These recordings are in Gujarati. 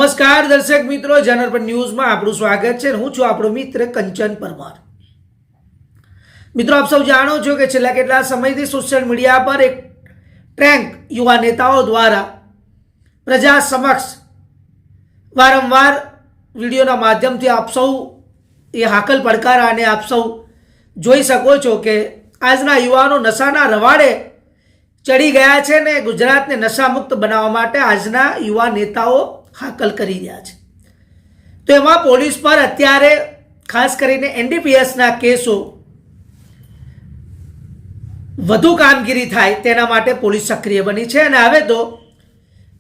નમસ્કાર દર્શક મિત્રો, જનરપણ ન્યૂઝમાં આપણું સ્વાગત છે. હું છું આપણો મિત્ર કંચન પરમાર. મિત્રો, આપ સૌ જાણો છો કે છેલ્લા કેટલા સમયથી સોશિયલ મીડિયા પર એક ટ્રેન્ડ યુવા નેતાઓ દ્વારા પ્રજા સમક્ષ વારંવાર વિડીયોના માધ્યમથી આપ સૌ એ હાકલ પડકારા અને આપ સૌ જોઈ શકો છો કે આજના યુવાનો નશાના રવાડે ચડી ગયા છે ને ગુજરાતને નશામુક્ત બનાવવા માટે આજના યુવા નેતાઓ હાકલ કરી રહ્યા છે. તો એમાં પોલીસ પર અત્યારે ખાસ કરીને એનડીપીએસના કેસો વધુ કામગીરી થાય તેના માટે પોલીસ સક્રિય બની છે. અને હવે તો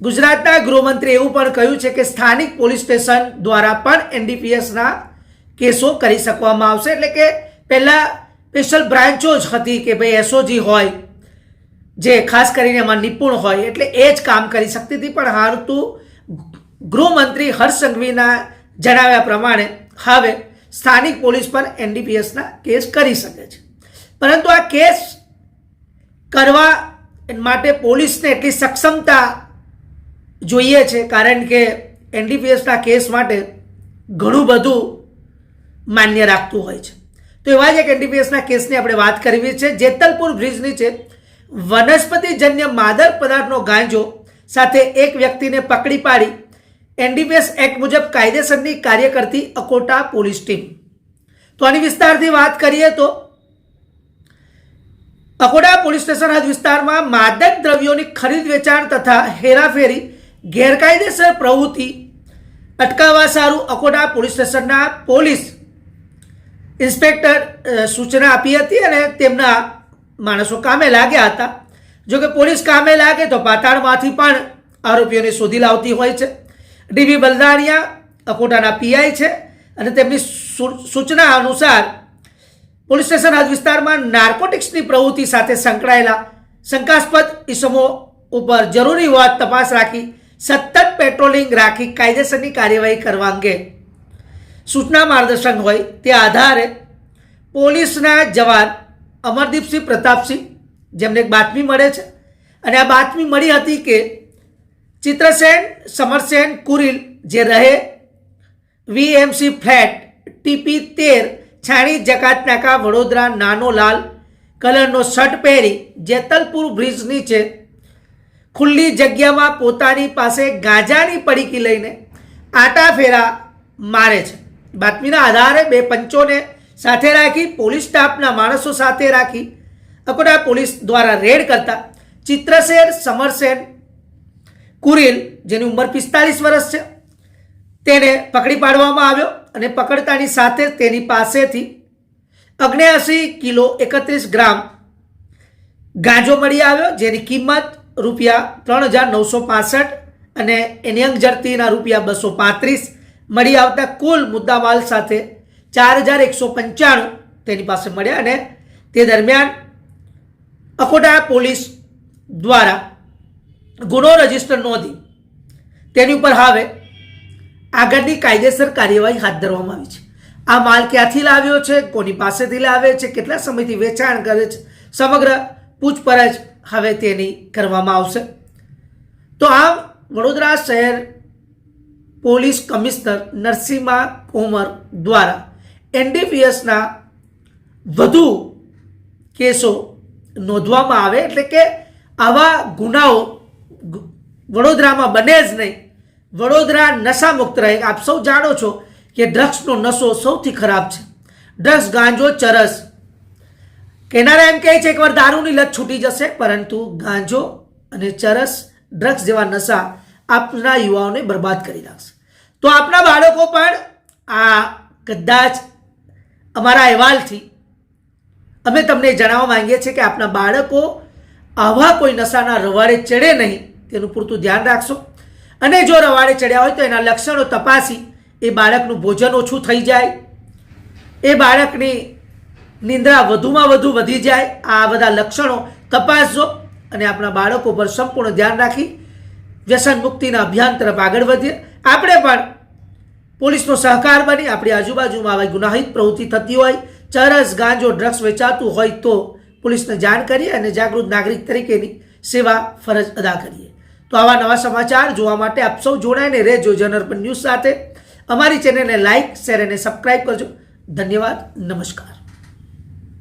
ગુજરાતના ગૃહમંત્રી એવું પણ કહ્યું છે કે સ્થાનિક પોલીસ સ્ટેશન દ્વારા પણ એનડીપીએસના કેસો કરી શકવામાં આવશે. એટલે કે પહેલાં સ્પેશિયલ બ્રાન્ચો જ હતી કે ભાઈ એસઓજી હોય જે ખાસ કરીને એમાં નિપુણ હોય એટલે એ જ કામ કરી શકતી હતી. પણ હાલ તો ગૃહમંત્રી હર્ષ સંઘવીના જણાવ્યા પ્રમાણે હવે સ્થાનિક પોલીસ પર એનડીપીએસના કેસ કરી શકે છે. પરંતુ આ કેસ કરવા માટે પોલીસને એટલી સક્ષમતા જોઈએ છે, કારણ કે એનડીપીએસના કેસ માટે ઘણું બધું માન્ય રાખતું હોય છે. તો એવા જ એક એનડીપીએસના કેસની આપણે વાત કરવી છે. જેતલપુર બ્રિજ નીચે વનસ્પતિજન્ય માદક પદાર્થનો ગાંજો સાથે એક વ્યક્તિને પકડી પાડી એનડીપીએસ એક્ટ મુજબ કાયદેસરની કાર્ય કરતી અકોટા પોલીસ ટીમ. તો આની વિસ્તારથી વાત કરીએ તો અકોટા પોલીસ સ્ટેશન હદ વિસ્તારમાં માદક દ્રવ્યોની ખરીદ વેચાણ તથા હેરાફેરી ગેરકાયદેસર પ્રવૃત્તિ અટકાવવા સારું અકોટા પોલીસ સ્ટેશનના પોલીસ ઇન્સ્પેક્ટર સૂચના આપી હતી અને તેમના માણસો કામે લાગ્યા હતા. જોકે પોલીસ કામે લાગે તો પાતાળમાંથી પણ આરોપીઓને શોધી લાવતી હોય છે. ડીબી બલદાણિયા અકોટાના પીઆઈ છે અને તેમની સૂચના અનુસાર પોલીસ સ્ટેશન હદ વિસ્તારમાં નાર્કોટિક્સની પ્રવૃત્તિ સાથે સંકળાયેલા શંકાસ્પદ ઇસમો ઉપર જરૂરી હોત તપાસ રાખી સતત પેટ્રોલિંગ રાખી કાયદેસરની કાર્યવાહી કરવા અંગે સૂચના માર્ગદર્શન હોય તે આધારે પોલીસના જવાન અમરદીપસિંહ પ્રતાપસિંહ, જેમને એક બાતમી મળે છે અને આ બાતમી મળી હતી કે ચિત્રસેન સમરસેન કુરીલ જે રહે વીએમસી ફ્લેટ ટીપી 13 છાણી જકાત નાકા વડોદરા નાનો લાલ કલરનો શર્ટ પહેરી જેતલપુર બ્રિજ નીચે ખુલ્લી જગ્યામાં પોતાની પાસે ગાંજાની પડીકી લઈને આટા ફેરા મારે છે. બાતમીના આધારે બે પંચોને સાથે રાખી પોલીસ સ્ટાફના માણસો સાથે રાખી અકોટા પોલીસ દ્વારા રેડ કરતા ચિત્રસેન સમરસેન કુરીલ, જેની ઉંમર 45 વર્ષ છે, તેને પકડી પાડવામાં આવ્યો અને પકડતાની સાથે તેની પાસેથી 79 કિલો 31 ગ્રામ ગાંજો મળી આવ્યો, જેની કિંમત ₹3,965 અને એની અંગઝડતીના ₹235 મળી આવતા કુલ મુદ્દામાલ સાથે 4,195 તેની પાસે મળ્યા. અને તે દરમિયાન અકોટા પોલીસ દ્વારા ગુનો રજીસ્ટર નોંધી તેની ઉપર હવે આગળની કાયદેસર કાર્યવાહી હાથ ધરવામાં આવી છે. આ માલ ક્યાંથી લાવ્યો છે, કોની પાસેથી લાવે છે, કેટલા સમયથી વેચાણ કરે છે, સમગ્ર પૂછપરછ હવે તેની કરવામાં આવશે. તો આમ વડોદરા શહેર પોલીસ કમિશનર નરસિંહા કોમર દ્વારા એનડીપીએસના વધુ કેસો નોંધવામાં આવે એટલે કે આવા ગુનાઓ વડોદરામાં બને જ નહીં, વડોદરા નશામુક્ત રહે. આપ સૌ જાણો છો કે ડ્રગ્સનો નશો સૌથી ખરાબ છે. ડ્રગ્સ, ગાંજો, ચરસ. કહેનારા એમ કહે છે એકવાર દારૂની લત છૂટી જશે, પરંતુ ગાંજો અને ચરસ, ડ્રગ્સ જેવા નશા આપના યુવાઓને બરબાદ કરી નાખશે. તો આપના બાળકો પણ આ કદાચ અમારા અહેવાલથી અમે તમને જણાવવા માંગીએ છીએ કે આપના બાળકો આવા કોઈ નશાના રવાડે ચડે નહીં તેનું પૂરતું ધ્યાન રાખશો. અને જો રવાડે ચડ્યા હોય તો એના લક્ષણો તપાસી એ બાળકનું ભોજન ઓછું થઈ જાય, એ બાળકની નિંદ્રા વધુમાં વધુ વધી જાય, આ બધા લક્ષણો તપાસજો અને આપણા બાળકો પર સંપૂર્ણ ધ્યાન રાખી વ્યસન મુક્તિના અભિયાન તરફ આગળ વધીએ. આપણે પણ પોલીસનો સહકાર બની આપણી આજુબાજુમાં આવી ગુનાહિત પ્રવૃત્તિ થતી હોય, ચરસ, ગાંજો, ડ્રગ્સ વેચાતું હોય તો પોલીસને જાણ કરીએ અને જાગૃત નાગરિક તરીકેની સેવા ફરજ અદા કરીએ. તો તો આવા નવા સમાચાર જોવા માટે આપ સૌ જોડાઈને રહેજો જનઅર્પણ ન્યૂઝ સાથે. અમારી ચેનલને લાઇક, શેર અને સબસ્ક્રાઇબ કરજો. ધન્યવાદ. નમસ્કાર.